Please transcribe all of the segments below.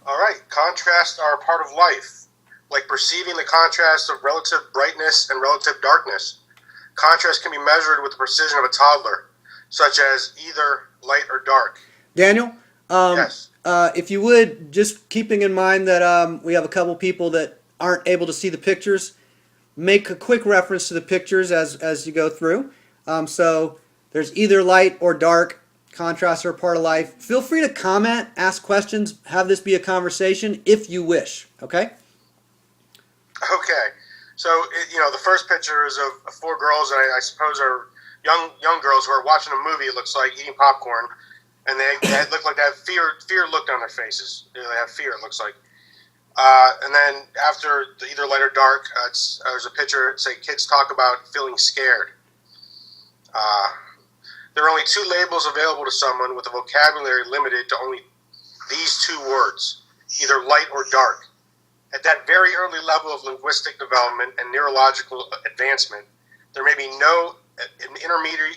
All right. Contrasts are a part of life, like perceiving the contrast of relative brightness and relative darkness. Contrast can be measured with the precision of a toddler, such as either light or dark. Daniel, Yes. if you would, just keeping in mind that we have a couple people that aren't able to see the pictures, make a quick reference to the pictures as you go through. So there's either light or dark. Contrasts are a part of life. Feel free to comment, ask questions, have this be a conversation if you wish. Okay? Okay. So, the first picture is of four girls, and I suppose are young girls who are watching a movie, it looks like, eating popcorn, and they look like they have fear looked on their faces. They have fear, it looks like. And then after the either light or dark, there's a picture, say, kids talk about feeling scared. There are only two labels available to someone with a vocabulary limited to only these two words, either light or dark. At that very early level of linguistic development and neurological advancement, there may be no intermediary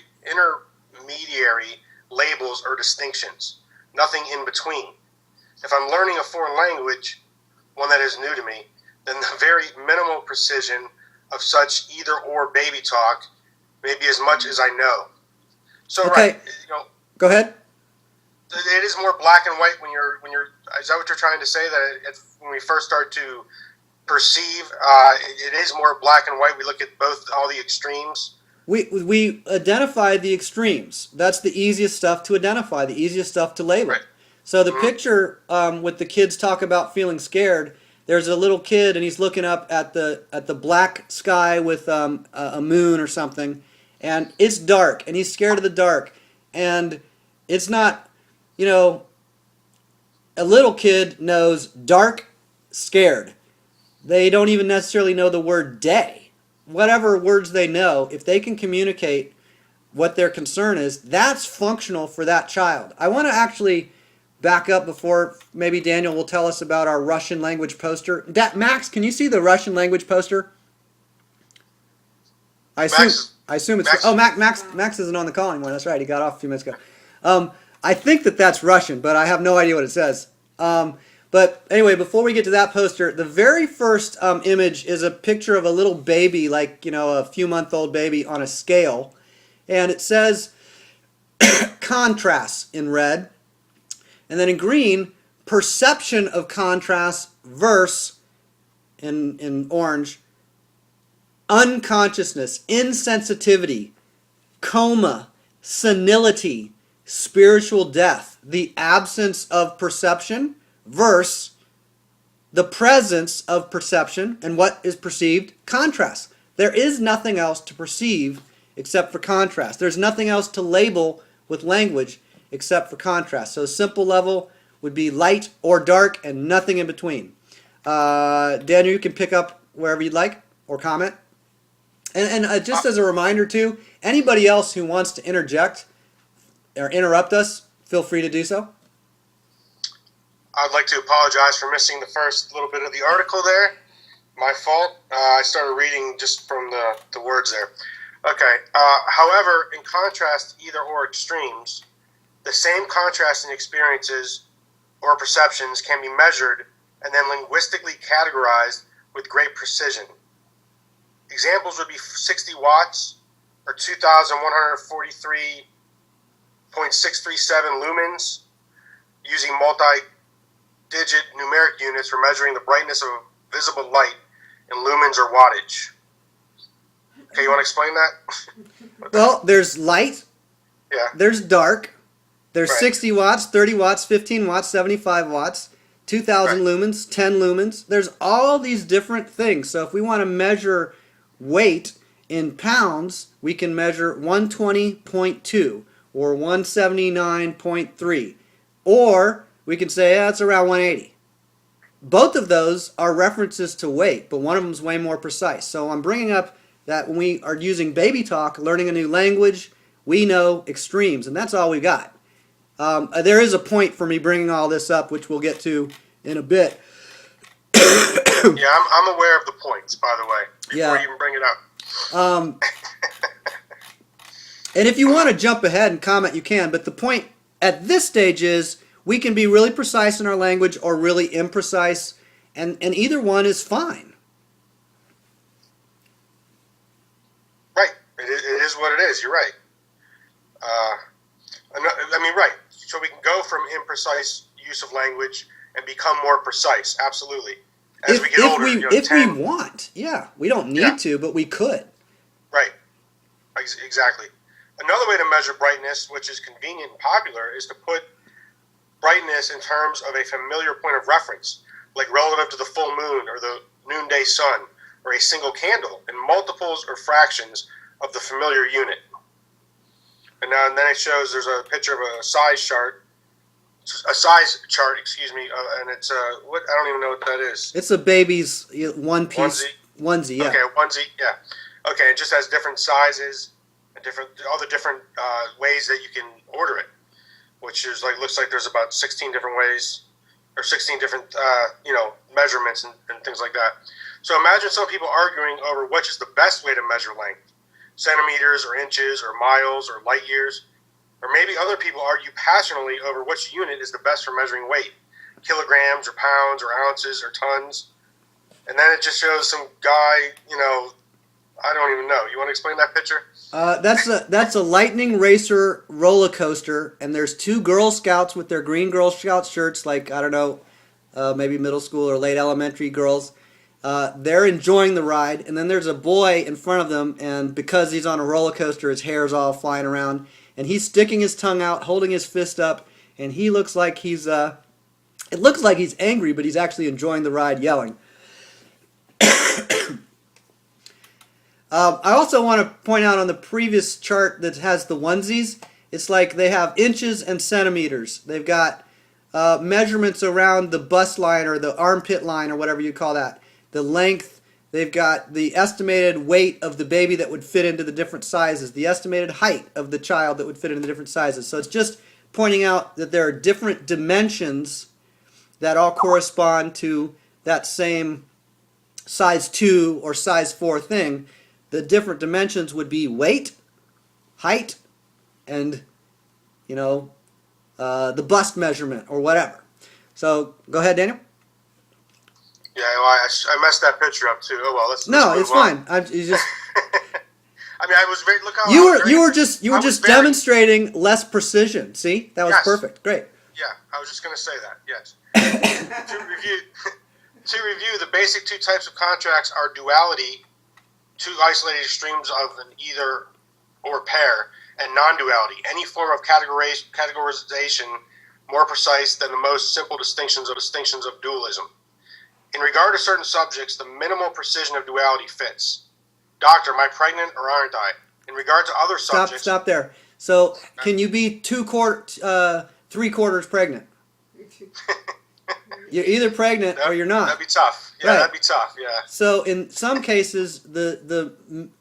labels or distinctions, nothing in between. If I'm learning a foreign language, one that is new to me, then the very minimal precision of such either or baby talk may be as much as I know. So, Okay. right, Go ahead. it is more black and white when you're. Is that what you're trying to say? That when we first start to perceive, it is more black and white. We look at all the extremes. We identified the extremes. That's the easiest stuff to identify, the easiest stuff to label. Right. So the picture with the kids talk about feeling scared. There's a little kid and he's looking up at the black sky with a moon or something, and it's dark and he's scared of the dark, and it's not, a little kid knows dark, scared. They don't even necessarily know the word day. Whatever words they know, if they can communicate what their concern is, that's functional for that child. I want to actually back up before maybe Daniel will tell us about our Russian language poster. Max, can you see the Russian language poster? I assume it's. Max. Oh, Max isn't on the call anymore. That's right. He got off a few minutes ago. I think that's Russian, but I have no idea what it says. But anyway, before we get to that poster, the very first image is a picture of a little baby, like, a few-month-old baby on a scale. And it says contrasts in red. And then in green, perception of contrast versus, in orange, unconsciousness, insensitivity, coma, senility, spiritual death, the absence of perception versus the presence of perception and what is perceived, contrast. There is nothing else to perceive except for contrast. There's nothing else to label with language except for contrast. So a simple level would be light or dark and nothing in between. Daniel, you can pick up wherever you'd like or comment. And just as a reminder too, anybody else who wants to interject or interrupt us, feel free to do so. I'd like to apologize for missing the first little bit of the article there. My fault. I started reading just from the words there. Okay. However, in contrast to either or extremes, the same contrasting experiences or perceptions can be measured and then linguistically categorized with great precision. Examples would be 60 watts or 2,143.637 lumens, using multi-digit numeric units for measuring the brightness of visible light in lumens or wattage. Okay, you want to explain that? Well, there's light, Yeah. there's dark, there's Right. 60 watts, 30 watts, 15 watts, 75 watts, 2,000 Right. lumens, 10 lumens. There's all these different things. So if we want to measure weight in pounds, we can measure 120.2 or 179.3. Or we can say, it's around 180. Both of those are references to weight, but one of them is way more precise. So I'm bringing up that when we are using baby talk, learning a new language, we know extremes, and that's all we got. There is a point for me bringing all this up, which we'll get to in a bit. Yeah, I'm aware of the points, by the way, before you even bring it up. And if you want to jump ahead and comment, you can, but the point at this stage is we can be really precise in our language or really imprecise, and either one is fine. Right. It is what it is. You're right. I mean, right. So we can go from imprecise use of language and become more precise. Absolutely. As we get older, if we want, yeah, we don't need to, but we could. Right. Exactly. Another way to measure brightness, which is convenient and popular, is to put brightness in terms of a familiar point of reference, like relative to the full moon or the noonday sun or a single candle, in multiples or fractions of the familiar unit. And then it shows there's a picture of a size chart, and it's what I don't even know what that is. It's a baby's one-piece onesie. Yeah. Okay, onesie. Yeah. Okay, it just has different sizes and all the different ways that you can order it, which is looks like there's about 16 different ways or 16 different measurements and things like that. So imagine some people arguing over which is the best way to measure length, centimeters or inches or miles or light years. Or maybe other people argue passionately over which unit is the best for measuring weight, kilograms or pounds or ounces or tons. And then it just shows some guy, I don't even know. You want to explain that picture? That's a Lightning Racer roller coaster, and there's two Girl Scouts with their green Girl Scout shirts, like, I don't know, maybe middle school or late elementary girls. They're enjoying the ride, and then there's a boy in front of them, and because he's on a roller coaster, his hair's all flying around, and he's sticking his tongue out, holding his fist up, and he looks like he's, it looks like he's angry, but he's actually enjoying the ride, yelling. I also want to point out on the previous chart that has the onesies, it's like they have inches and centimeters. They've got measurements around the bust line or the armpit line or whatever you call that. The length, they've got the estimated weight of the baby that would fit into the different sizes, the estimated height of the child that would fit into the different sizes. So it's just pointing out that there are different dimensions that all correspond to that same size 2 or size 4 thing. The different dimensions would be weight, height, and, the bust measurement or whatever. So go ahead, Daniel. Yeah, well, I messed that picture up too. Oh well, let's no, move it's on. fine. You just. I mean, I was very. Look how you were just demonstrating less precision. See, that was perfect. Great. Yeah, I was just going to say that. Yes. to review, the basic two types of contracts are duality, two isolated extremes of an either or pair, and non-duality, any form of categorization more precise than the most simple distinctions of dualism. In regard to certain subjects, the minimal precision of duality fits. Doctor, am I pregnant or aren't I? In regard to other subjects... Stop there. So, can you be 3/4 pregnant? You're either pregnant or you're not. That'd be tough. Yeah, right. That'd be tough, yeah. So, in some cases, the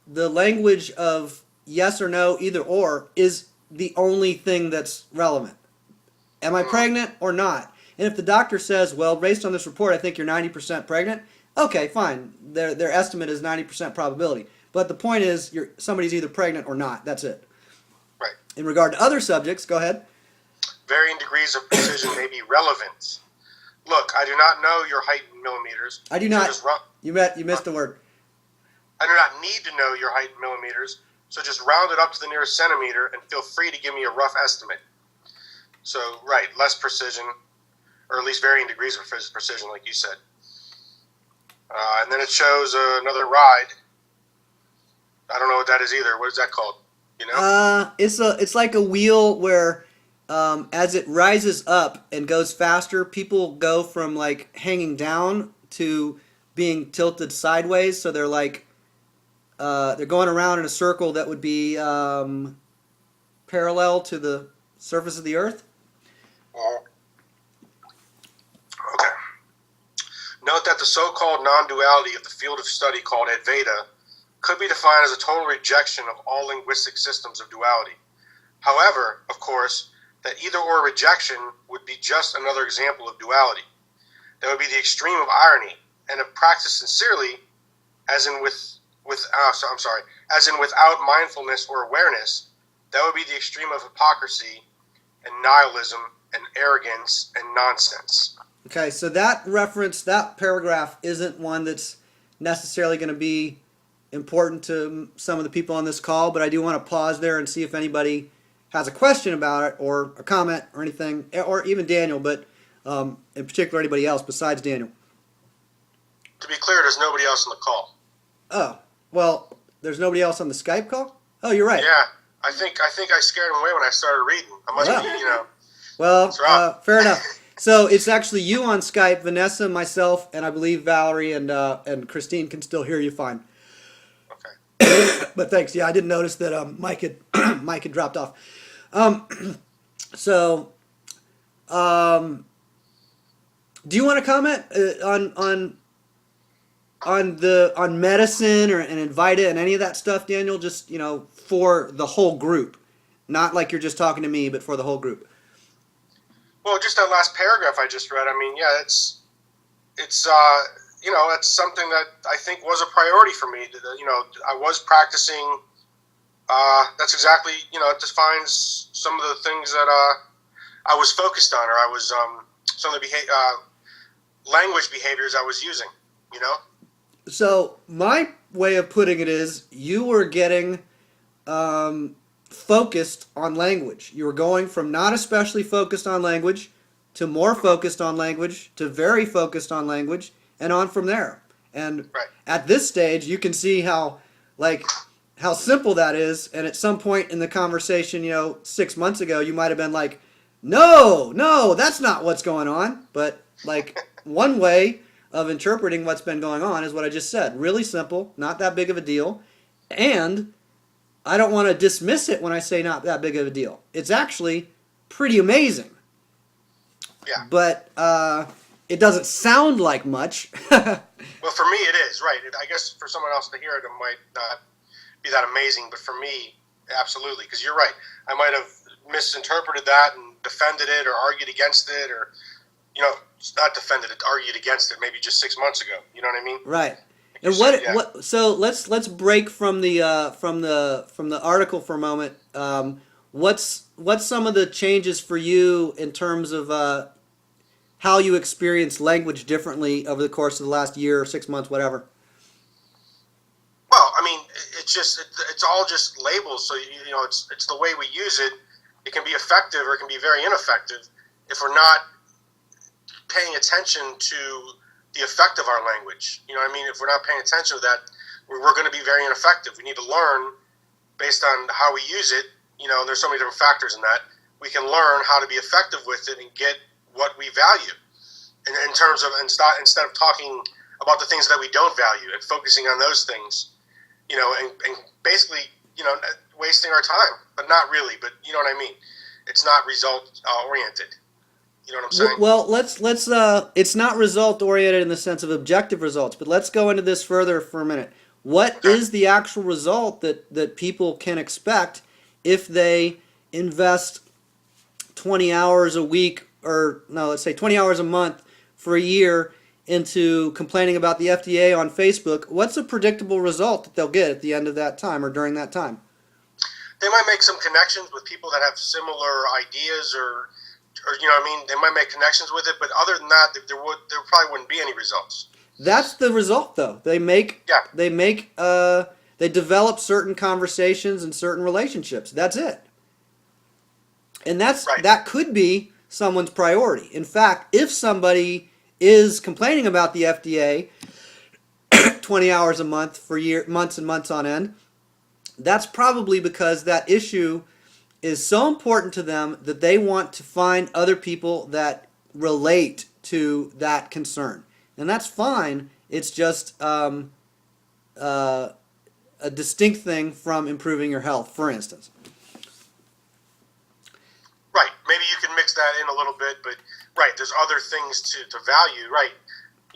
language of yes or no, either or, is the only thing that's relevant. Am I pregnant or not? And if the doctor says, well, based on this report, I think you're 90% pregnant, okay, fine. Their estimate is 90% probability. But the point is, somebody's either pregnant or not. That's it. Right. In regard to other subjects, go ahead. Varying degrees of precision may be relevant. Look, I do not know your height in millimeters. I do not. You missed the word. I do not need to know your height in millimeters, so just round it up to the nearest centimeter and feel free to give me a rough estimate. So, right, less precision, or at least varying degrees of precision, like you said. And then it shows another ride. I don't know what that is either. What is that called? You know? It's like a wheel where as it rises up and goes faster, people go from like hanging down to being tilted sideways. So they're like they're going around in a circle that would be parallel to the surface of the Earth. Okay. Note that the so-called non-duality of the field of study called Advaita could be defined as a total rejection of all linguistic systems of duality. However, of course, that either-or rejection would be just another example of duality. That would be the extreme of irony, and if practiced sincerely, as in without mindfulness or awareness, that would be the extreme of hypocrisy and nihilism and arrogance and nonsense. Okay, so that reference, that paragraph isn't one that's necessarily going to be important to some of the people on this call, but I do want to pause there and see if anybody has a question about it or a comment or anything, or even Daniel, but in particular anybody else besides Daniel. To be clear, there's nobody else on the call. Oh, well, there's nobody else on the Skype call? Oh, you're right. Yeah, I think I scared him away when I started reading. I must be, Well, fair enough. So it's actually you on Skype, Vanessa, myself, and I believe Valerie and Christine can still hear you fine. Okay. But thanks. Yeah, I didn't notice that Mike had dropped off. Do you want to comment on medicine and Invita and any of that stuff, Daniel? Just for the whole group, not like you're just talking to me, but for the whole group. Well, just that last paragraph I just read. I mean, yeah, it's that's something that I think was a priority for me. I was practicing. That's exactly, it defines some of the things that I was focused on, or I was some of the language behaviors I was using. So my way of putting it is, you were getting focused on language. You were going from not especially focused on language to more focused on language to very focused on language, and on from there. And right. At this stage, you can see how simple that is. And at some point in the conversation, 6 months ago, you might have been like, no, that's not what's going on. But one way of interpreting what's been going on is what I just said. Really simple, not that big of a deal. And I don't want to dismiss it when I say not that big of a deal. It's actually pretty amazing. Yeah. But it doesn't sound like much. Well, for me, it is, right. I guess for someone else to hear it, it might not be that amazing. But for me, absolutely, because you're right. I might have misinterpreted that and defended it or argued against it, or, not defended it, argued against it maybe just 6 months ago. You know what I mean? Right. And what? So let's break from the article for a moment. What's some of the changes for you in terms of how you experience language differently over the course of the last year or 6 months, whatever? Well, I mean, it's all just labels. So it's the way we use it. It can be effective or it can be very ineffective if we're not paying attention to the effect of our language. You know what I mean? If we're not paying attention to that, we're going to be very ineffective. We need to learn based on how we use it. And there's so many different factors in that. We can learn how to be effective with it and get what we value. And in terms of, instead of talking about the things that we don't value and focusing on those things, and basically, wasting our time, but not really, but you know what I mean? It's not result oriented. You know what I'm saying? Well, let's it's not result oriented in the sense of objective results, but let's go into this further for a minute. What is the actual result that people can expect if they invest 20 hours a week, or no, let's say 20 hours a month for a year into complaining about the FDA on Facebook? What's a predictable result that they'll get at the end of that time or during that time? They might make some connections with people that have similar ideas, or you know what I mean? They might make connections with it, but other than that, there probably wouldn't be any results. That's the result, though. They develop certain conversations and certain relationships. That's it. And that could be someone's priority. In fact, if somebody is complaining about the FDA 20 hours a month for months and months on end, that's probably because that issue is so important to them that they want to find other people that relate to that concern. And that's fine. It's just a distinct thing from improving your health, for instance. Right. Maybe you can mix that in a little bit, but right, there's other things to value, right?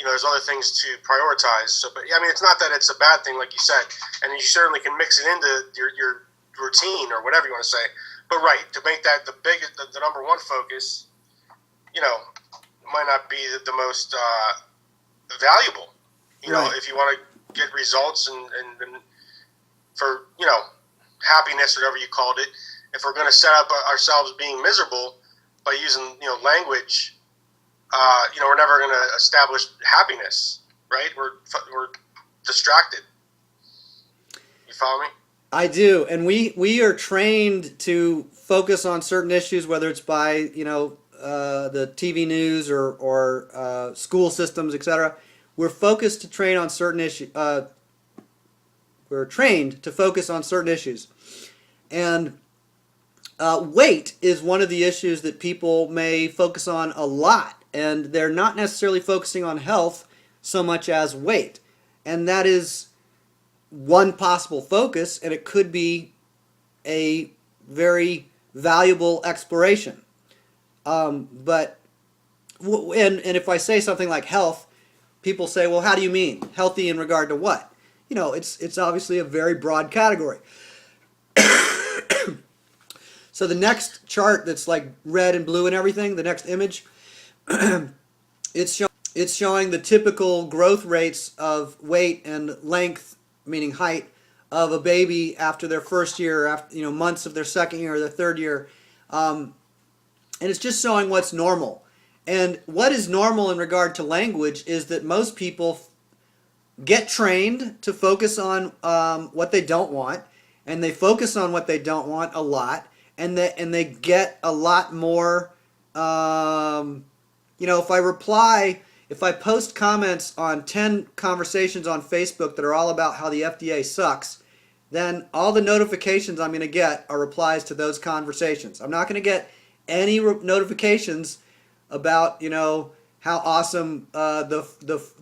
There's other things to prioritize. So, but I mean, it's not that it's a bad thing, like you said, and you certainly can mix it into your routine or whatever you want to say. But right, to make that the number one focus, might not be the most valuable. Right. If you want to get results and for happiness, whatever you called it, if we're going to set up ourselves being miserable, by using language, we're never going to establish happiness, right? We're distracted. You follow me? I do, and we are trained to focus on certain issues, whether it's by the TV news or school systems, etc. We're focused to train on certain issues. We're trained to focus on certain issues, and weight is one of the issues that people may focus on a lot, and they're not necessarily focusing on health so much as weight, and that is one possible focus, and it could be a very valuable exploration. But if I say something like health, people say, well, how do you mean? Healthy in regard to what? It's obviously a very broad category. So the next chart that's like red and blue and everything, the next image, it's showing the typical growth rates of weight and length, meaning height, of a baby after their first year, after months of their second year or their third year, and it's just showing what's normal. And what is normal in regard to language is that most people get trained to focus on what they don't want, and they focus on what they don't want a lot, and they get a lot more. If I post comments on 10 conversations on Facebook that are all about how the FDA sucks, then all the notifications I'm going to get are replies to those conversations. I'm not going to get any notifications about how awesome the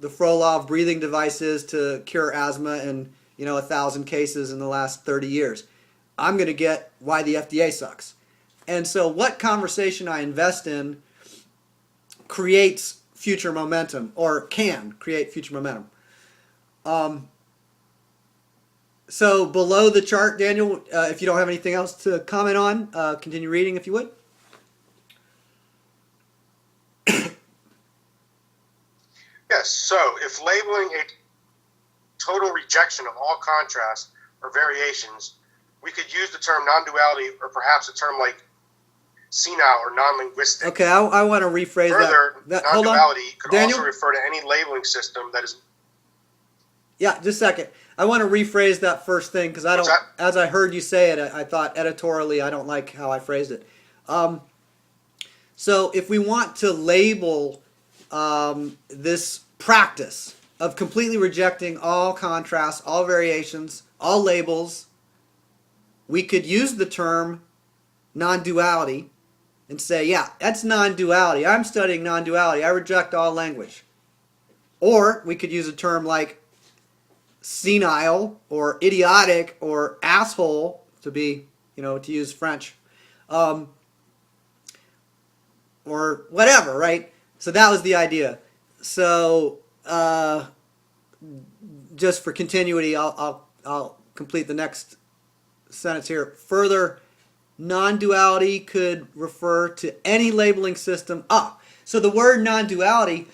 Frolov breathing device is to cure asthma in 1,000 cases in the last 30 years. I'm going to get why the FDA sucks. And so what conversation I invest in creates future momentum, or can create future momentum. So below the chart, Daniel, if you don't have anything else to comment on, continue reading if you would. Yes, so if labeling a total rejection of all contrast or variations, we could use the term non-duality, or perhaps a term like senile or non-linguistic. Okay, I want to rephrase that. Non-duality could Daniel? also refer to any labeling system that is... Yeah, just a second. I want to rephrase that first thing because as I heard you say it, I thought editorially I don't like how I phrased it. So if we want to label this practice of completely rejecting all contrasts, all variations, all labels, we could use the term non-duality and say, yeah, that's non-duality. I'm studying non-duality. I reject all language. Or we could use a term like senile or idiotic or asshole, to use French, or whatever, right? So that was the idea. So just for continuity, I'll complete the next sentence here. Further, non-duality could refer to any labeling system. So the word non-duality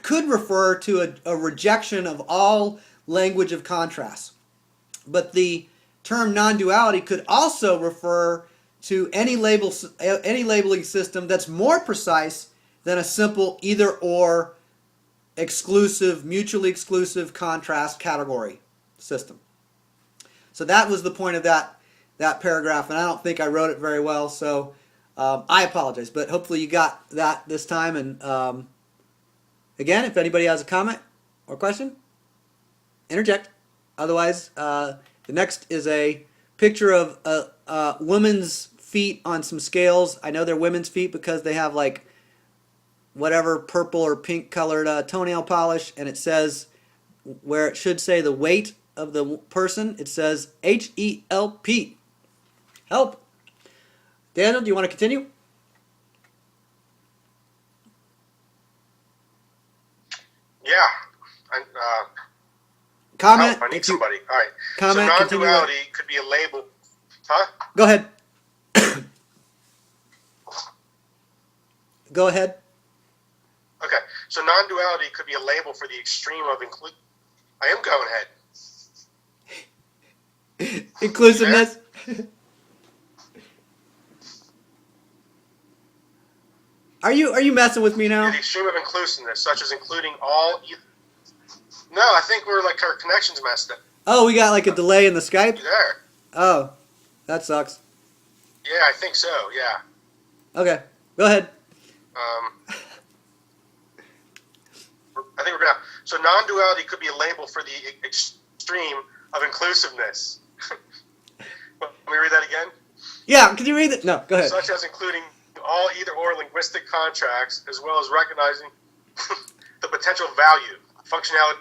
could refer to a rejection of all language of contrast. But the term non-duality could also refer to any labeling system that's more precise than a simple either-or mutually exclusive contrast category system. So that was the point of that paragraph, and I don't think I wrote it very well, so I apologize. But hopefully you got that this time. And again, if anybody has a comment or question, interject. Otherwise, the next is a picture of a woman's feet on some scales. I know they're women's feet because they have like whatever purple or pink colored toenail polish, and it says, where it should say the weight of the person, it says H-E-L-P. Help. Daniel, do you want to continue? Yeah. Comment. I need somebody. All right. Comment. So non-duality could be a label. Huh? Go ahead. Go ahead. Okay. So non-duality could be a label for the extreme of include. I am going ahead. Inclusiveness. Are you messing with me now? The extreme of inclusiveness, such as including all. No, I think we're like our connection's messed up. Oh, we got like a delay in the Skype? You there? Oh, that sucks. Yeah, I think so. Yeah. Okay, go ahead. I think we're gonna. So non-duality could be a label for the extreme of inclusiveness. Let me read that again. Yeah, can you read it? No, go ahead. Such as including all either-or linguistic contracts, as well as recognizing the potential value, functionality,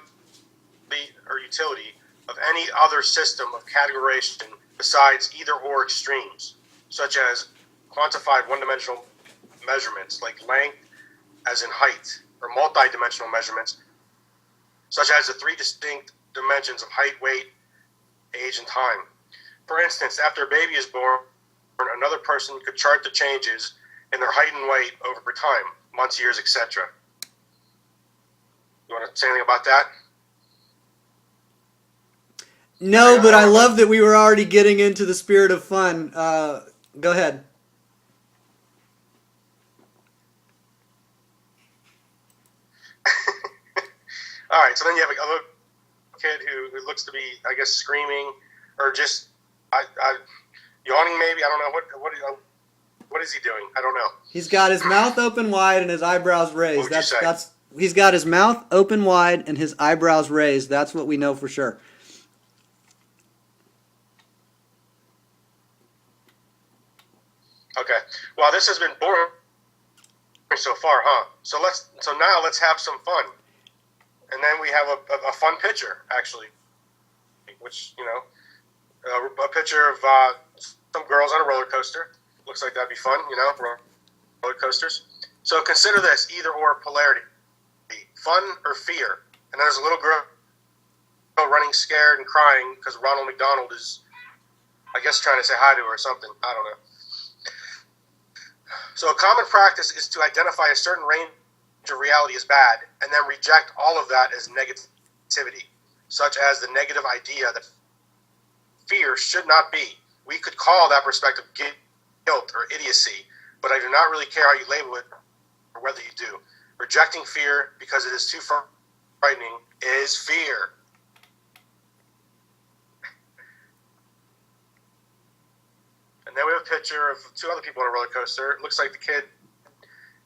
or utility of any other system of categorization besides either-or extremes, such as quantified one-dimensional measurements like length, as in height, or multi-dimensional measurements, such as the three distinct dimensions of height, weight, age, and time. For instance, after a baby is born, another person could chart the changes in their height and weight over time, months, years, etc. You want to say anything about that? No, but I love that we were already getting into the spirit of fun. Go ahead. All right, so then you have a little kid who looks to be, I guess, screaming or just yawning maybe. I don't know. What is he doing? I don't know. He's got his mouth open wide and his eyebrows raised. What would you say? He's got his mouth open wide and his eyebrows raised. That's what we know for sure. Okay. Well, this has been boring so far, huh? So now let's have some fun. And then we have a fun picture, actually, which, a picture of some girls on a roller coaster. Looks like that'd be fun, roller coasters. So consider this, either or polarity, fun or fear. And then there's a little girl running scared and crying because Ronald McDonald is, I guess, trying to say hi to her or something. I don't know. So a common practice is to identify a certain range of reality as bad and then reject all of that as negativity, such as the negative idea that fear should not be. We could call that perspective guilt or idiocy, but I do not really care how you label it or whether you do. Rejecting fear because it is too frightening is fear. And then we have a picture of two other people on a roller coaster. It looks like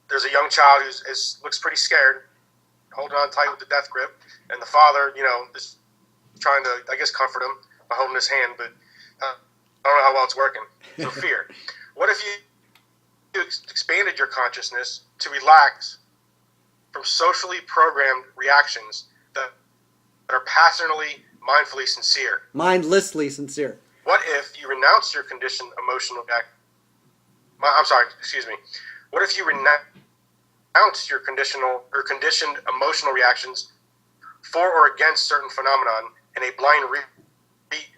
there's a young child who looks pretty scared, holding on tight with the death grip, and the father, is trying to, I guess, comfort him by holding his hand, but I don't know how well it's working. So fear. What if you expanded your consciousness to relax from socially programmed reactions that are passionately, mindfully sincere? Mindlessly sincere. What if you renounce your conditioned emotional What if you renounce your conditioned emotional reactions for or against certain phenomenon in a blind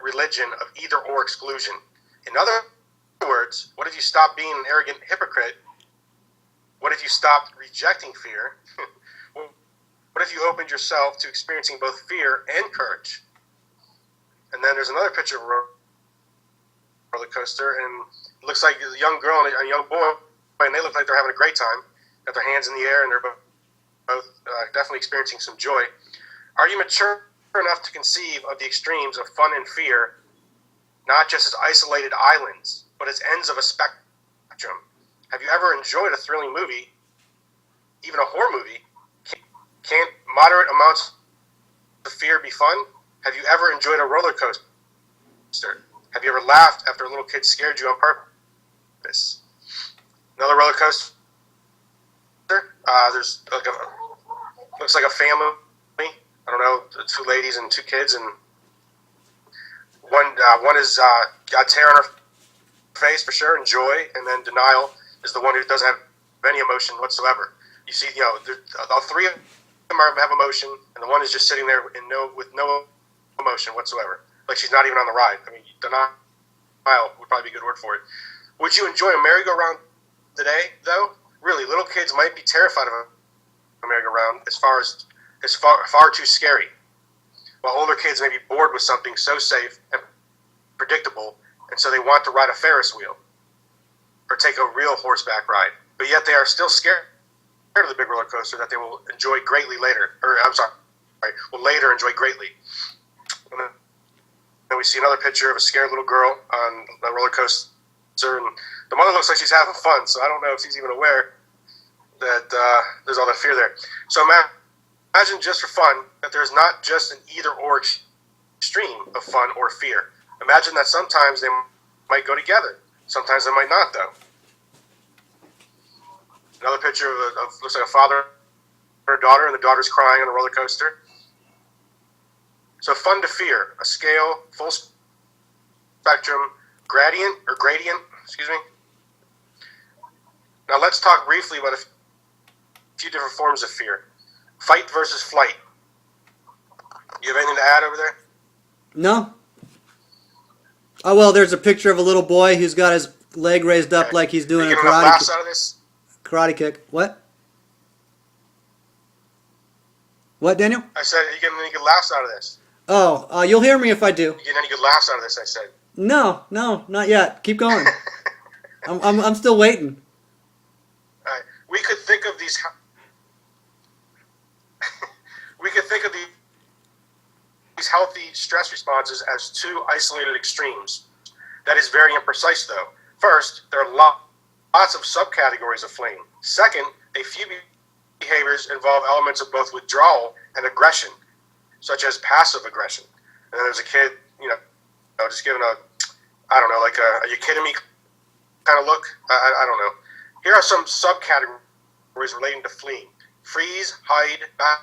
religion of either or exclusion? In other words, what if you stopped being an arrogant hypocrite? What if you stopped rejecting fear? What if you opened yourself to experiencing both fear and courage? And then there's another picture of a roller coaster, and it looks like a young girl and a young boy, and they look like they're having a great time. Got their hands in the air, and they're both definitely experiencing some joy. Are you mature enough to conceive of the extremes of fun and fear, not just as isolated islands, but as ends of a spectrum? Have you ever enjoyed a thrilling movie, even a horror movie? Can't moderate amounts of fear be fun? Have you ever enjoyed a roller coaster? Have you ever laughed after a little kid scared you on purpose? Another roller coaster. There's looks like a family. I don't know, two ladies and two kids, and one is got tear on her face for sure, and joy, and then denial is the one who doesn't have any emotion whatsoever. You see, all three of them have emotion, and the one is just sitting there with no emotion whatsoever. Like she's not even on the ride. I mean, denial would probably be a good word for it. Would you enjoy a merry-go-round today, though? Really, little kids might be terrified of a merry-go-round as far too scary, while older kids may be bored with something so safe and predictable, and so they want to ride a Ferris wheel or take a real horseback ride, but yet they are still scared of the big roller coaster that they will enjoy greatly later. Or, I'm sorry, will later enjoy greatly. And then we see another picture of a scared little girl on a roller coaster, and the mother looks like she's having fun, so I don't know if she's even aware that there's all that fear there. So imagine, just for fun, that there's not just an either-or extreme of fun or fear. Imagine that sometimes they might go together. Sometimes they might not, though. Another picture of looks like a father and a daughter, and the daughter's crying on a roller coaster. So fun to fear, a scale, full spectrum, gradient, excuse me. Now let's talk briefly about a few different forms of fear. Fight versus flight. You have anything to add over there? No. Oh, well, there's a picture of a little boy who's got his leg raised up like he's doing a laughs out of this? Karate kick. What? What, Daniel? I said, are you getting any good laughs out of this? Oh, you'll hear me if I do. You getting any good laughs out of this, I said. No, not yet. Keep going. I'm still waiting. All right. We could think of these healthy stress responses as two isolated extremes. That is very imprecise, though. First, there are lots of subcategories of fleeing. Second, a few behaviors involve elements of both withdrawal and aggression, such as passive aggression. And then there's a kid, just giving I don't know, like a, are you kidding me kind of look. I don't know. Here are some subcategories relating to fleeing. Freeze, hide, back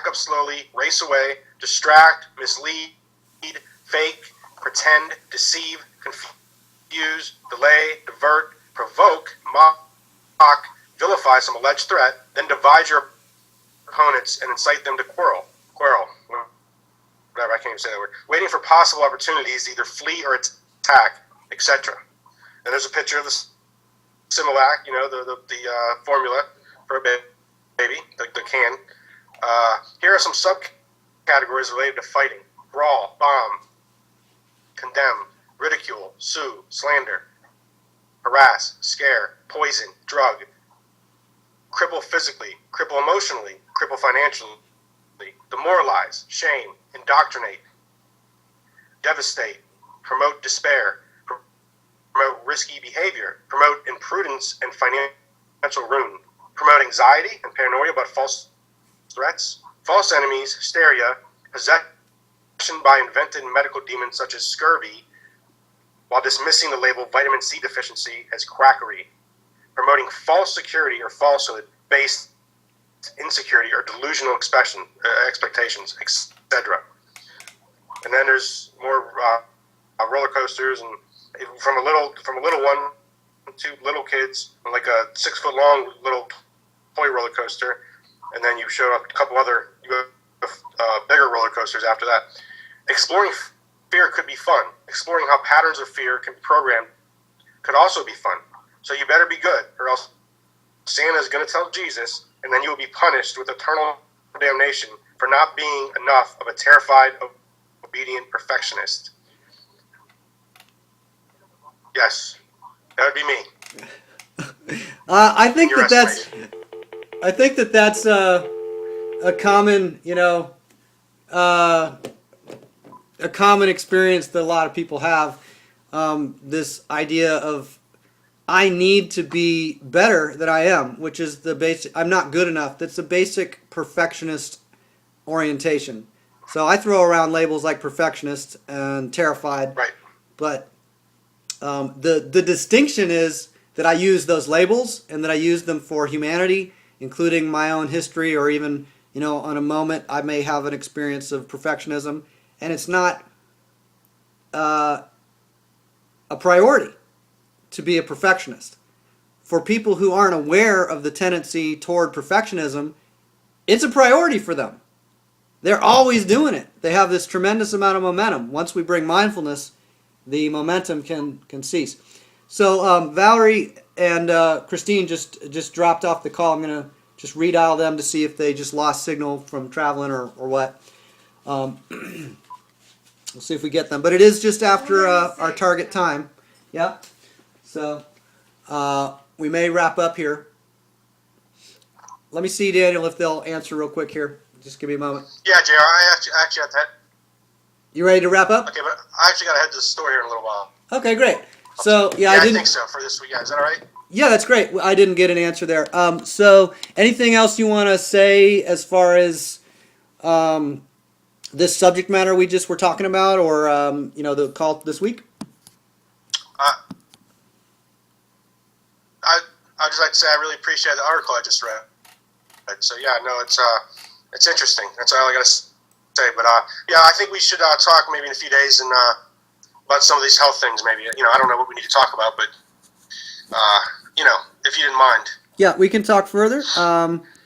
up slowly, race away, distract, mislead, fake, pretend, deceive, confuse, delay, divert, provoke, mock, vilify some alleged threat, then divide your opponents and incite them to quarrel, whatever, I can't even say that word, waiting for possible opportunities to either flee or attack, etc. And there's a picture of the Similac, the formula for a baby, the can. Here are some subcategories related to fighting: brawl, bomb, condemn, ridicule, sue, slander, harass, scare, poison, drug, cripple physically, cripple emotionally, cripple financially, demoralize, shame, indoctrinate, devastate, promote despair, promote risky behavior, promote imprudence and financial ruin, promote anxiety and paranoia about false threats, false enemies, hysteria, possession by invented medical demons such as scurvy, while dismissing the label vitamin C deficiency as quackery, promoting false security or falsehood based insecurity or delusional expectations, etc. And then there's more roller coasters, and from a little one to little kids, like a 6 foot long little toy roller coaster, and then you show up a couple other bigger roller coasters after that. Exploring fear could be fun. Exploring how patterns of fear can be programmed could also be fun. So you better be good, or else Santa's going to tell Jesus, and then you will be punished with eternal damnation for not being enough of a terrified, obedient perfectionist. Yes, that would be me. I think that's a common, a common experience that a lot of people have. This idea of I need to be better than I am, which is the basic. I'm not good enough. That's the basic perfectionist orientation. So I throw around labels like perfectionist and terrified. Right. But the distinction is that I use those labels and that I use them for humanity, including my own history, or even, on a moment I may have an experience of perfectionism, and it's not a priority to be a perfectionist. For people who aren't aware of the tendency toward perfectionism, it's a priority for them. They're always doing it. They have this tremendous amount of momentum. Once we bring mindfulness, the momentum can cease. So Valerie and Christine just dropped off the call. I'm going to just redial them to see if they just lost signal from traveling or what. We'll see if we get them. But it is just after our target time. Yeah. So we may wrap up here. Let me see, Daniel, if they'll answer real quick here. Just give me a moment. Yeah, JR, I actually have to head. You ready to wrap up? Okay, but I actually got to head to the store here in a little while. Okay, great. So yeah, I think so for this week. Yeah, is that all right? Yeah, that's great. I didn't get an answer there. So anything else you want to say as far as this subject matter we just were talking about, or the call this week? I'd just like to say I really appreciate the article I just read. So yeah, no, it's interesting. That's all I got to say. But yeah, I think we should talk maybe in a few days and about some of these health things. Maybe I don't know what we need to talk about, but if you didn't mind. Yeah, we can talk further.